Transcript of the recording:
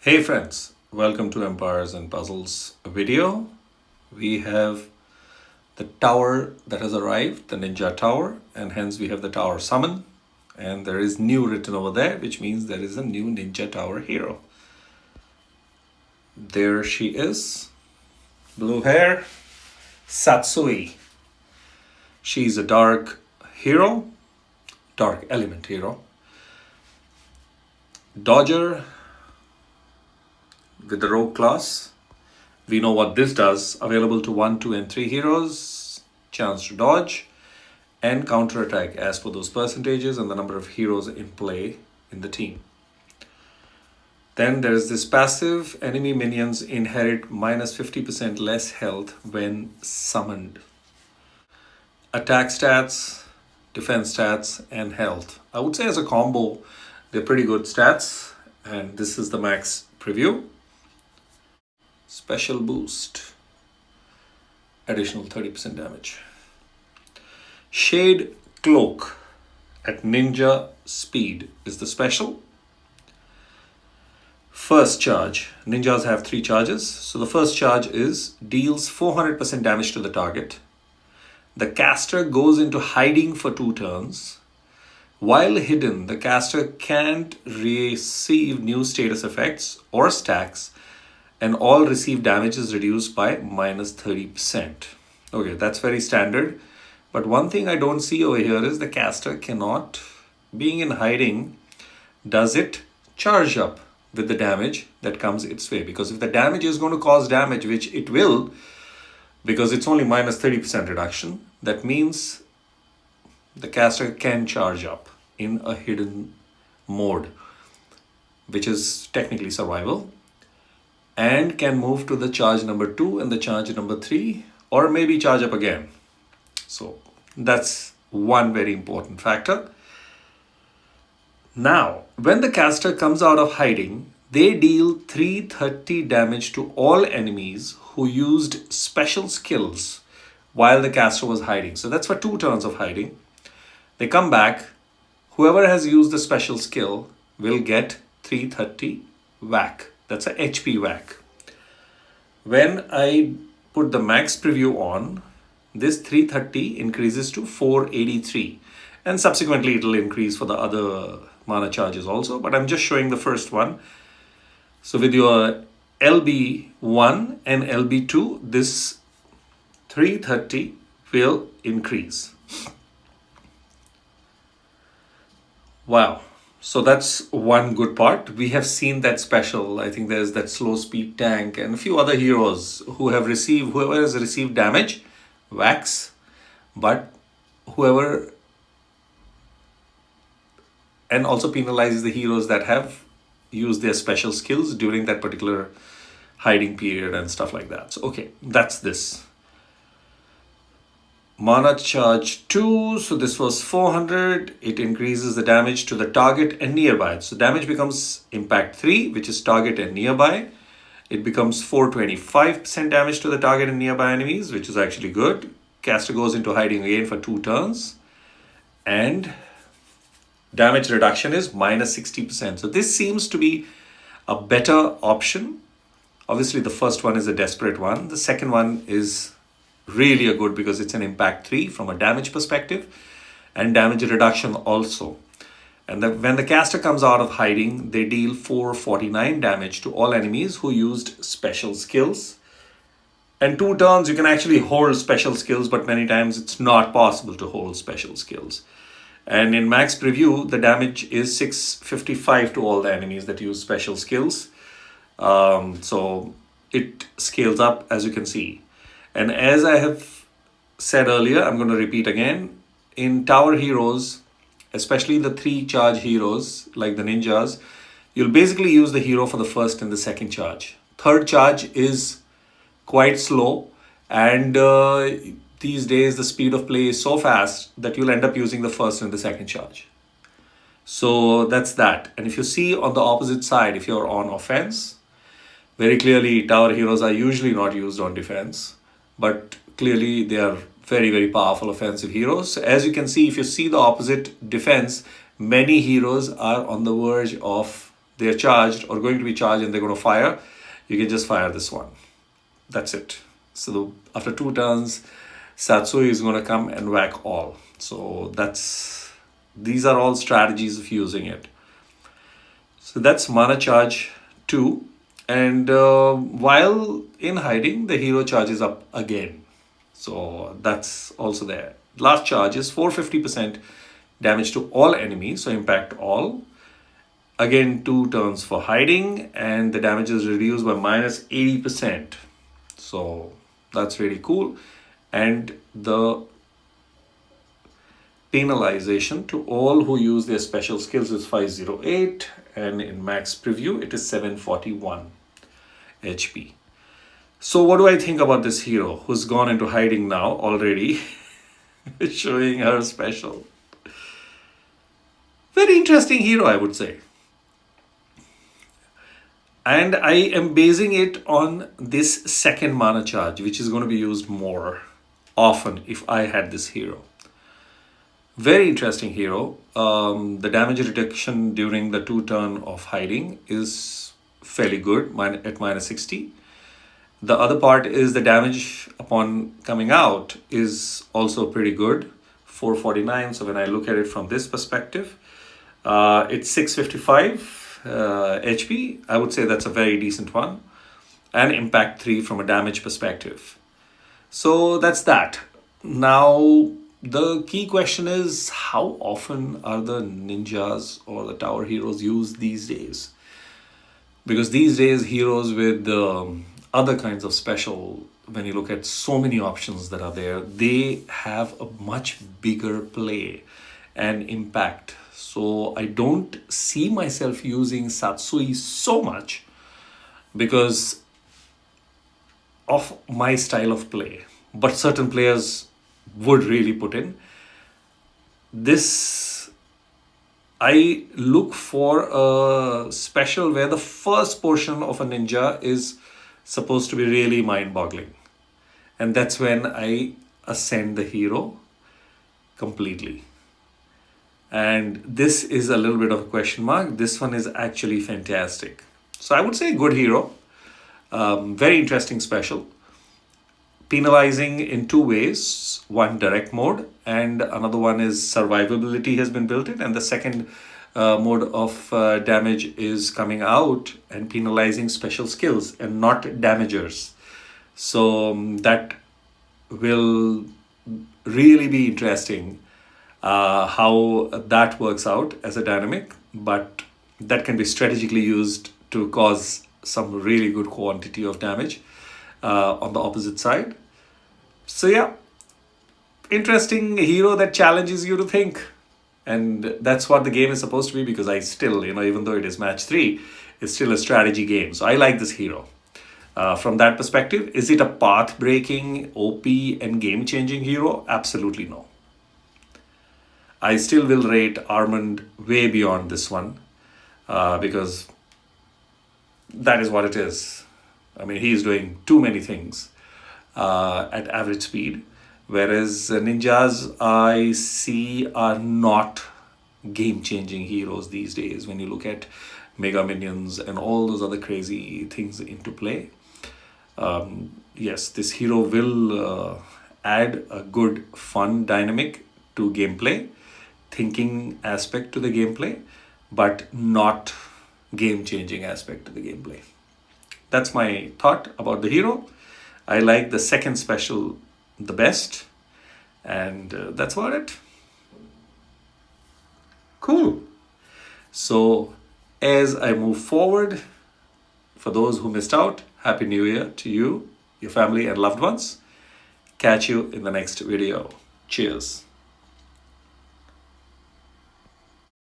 Hey friends, welcome to Empires and Puzzles video. We have the tower that has arrived, the ninja tower, and hence we have the tower summon. And there is new written over there, which means there is a new ninja tower hero. There she is, blue hair, Satsui. She's a dark hero, dark element hero. Dodger with the rogue class. We know what this does. Available to 1, 2, and 3 heroes. Chance to dodge and counterattack as per those percentages and the number of heroes in play in the team. Then there is this passive. Enemy minions inherit minus 50% less health when summoned. Attack stats, defense stats, and health. I would say as a combo, they're pretty good stats. And this is the max preview. Special boost, additional 30% damage. Shade Cloak at ninja speed is the special. First charge. Ninjas have 3 charges. So the first charge is deals 400% damage to the target. The caster goes into hiding for 2 turns. While hidden, the caster can't receive new status effects or stacks, and all received damage is reduced by minus 30%. Okay, that's very standard. But one thing I don't see over here is the caster cannot, being in hiding, does it charge up with the damage that comes its way? Because if the damage is going to cause damage, which it will, because it's only minus 30% reduction, that means the caster can charge up in a hidden mode, which is technically survival, and can move to the charge number 2 and the charge number 3, or maybe charge up again. So that's one very important factor. Now, when the caster comes out of hiding, they deal 330 damage to all enemies who used special skills while the caster was hiding. So that's for 2 turns of hiding. They come back. Whoever has used the special skill will get 330 whack. That's a HP whack. When I put the max preview on, this 330 increases to 483. And subsequently it will increase for the other mana charges also. But I'm just showing the first one. So with your LB1 and LB2, this 330 will increase. Wow. So that's one good part. We have seen that special. I think there's that slow speed tank and a few other heroes whoever has received damage, whacks, but whoever, and also penalizes the heroes that have used their special skills during that particular hiding period and stuff like that. So, okay, that's this. Mana charge 2, so this was 400. It increases the damage to the target and nearby. So damage becomes impact 3, which is target and nearby. It becomes 425% damage to the target and nearby enemies, which is actually good. Caster goes into hiding again for 2 turns. And damage reduction is minus 60%. So this seems to be a better option. Obviously, the first one is a desperate one. The second one is really a good because it's an impact 3 from a damage perspective and damage reduction also. And when the caster comes out of hiding, they deal 449 damage to all enemies who used special skills. And 2 turns you can actually hold special skills, but many times it's not possible to hold special skills. And in max preview, the damage is 655 to all the enemies that use special skills. So it scales up, as you can see. And as I have said earlier, I'm going to repeat again, in tower heroes, especially the 3 charge heroes like the ninjas, you'll basically use the hero for the first and the second charge. Third charge is quite slow, and these days the speed of play is so fast that you'll end up using the first and the second charge. So that's that. And if you see on the opposite side, if you're on offense, very clearly tower heroes are usually not used on defense. But clearly they are very, very powerful offensive heroes. As you can see, if you see the opposite defense, many heroes are on the verge of they're charged or going to be charged and they're going to fire, you can just fire this one. That's it. So after 2 turns, Satsui is going to come and whack all. So these are all strategies of using it. So that's mana charge 2. And while in hiding, the hero charges up again. So that's also there. Last charge is 450% damage to all enemies, so impact all. Again, 2 turns for hiding, and the damage is reduced by minus 80%. So that's really cool. And the penalization to all who use their special skills is 508, and in max preview it is 741 HP. So what do I think about this hero who's gone into hiding now already? Showing her special. Very interesting hero, I would say. And I am basing it on this second mana charge, which is going to be used more often if I had this hero. Very interesting hero. The damage reduction during the 2 turn of hiding is fairly good at minus 60. The other part is the damage upon coming out is also pretty good, 449. So when I look at it from this perspective, it's 655 HP. I would say that's a very decent one. And impact 3 from a damage perspective. So that's that. Now, the key question is, how often are the ninjas or the tower heroes used these days? Because these days, heroes with other kinds of special, when you look at so many options that are there, they have a much bigger play and impact. So I don't see myself using Satsui so much because of my style of play. But certain players would really put in. This, I look for a special where the first portion of a ninja is supposed to be really mind-boggling. And that's when I ascend the hero completely. And this is a little bit of a question mark. This one is actually fantastic. So I would say good hero. Very interesting special. Penalizing in 2 ways. One, direct mode, and another one is survivability has been built in, and the second mode of damage is coming out and penalizing special skills and not damagers. So that will really be interesting how that works out as a dynamic, but that can be strategically used to cause some really good quantity of damage on the opposite side. So yeah, interesting hero that challenges you to think. And that's what the game is supposed to be, because I still, even though it is match 3, it's still a strategy game. So I like this hero. From that perspective, is it a path-breaking, OP, and game-changing hero? Absolutely no. I still will rate Armand way beyond this one because that is what it is. I mean, he is doing too many things at average speed. Whereas ninjas I see are not game-changing heroes these days when you look at mega minions and all those other crazy things into play. Yes, this hero will add a good fun dynamic to gameplay, thinking aspect to the gameplay, but not game-changing aspect to the gameplay. That's my thought about the hero. I like the second special the best, and that's about it. Cool. So as I move forward, for those who missed out, Happy New Year to you, your family and loved ones. Catch you in the next video. Cheers.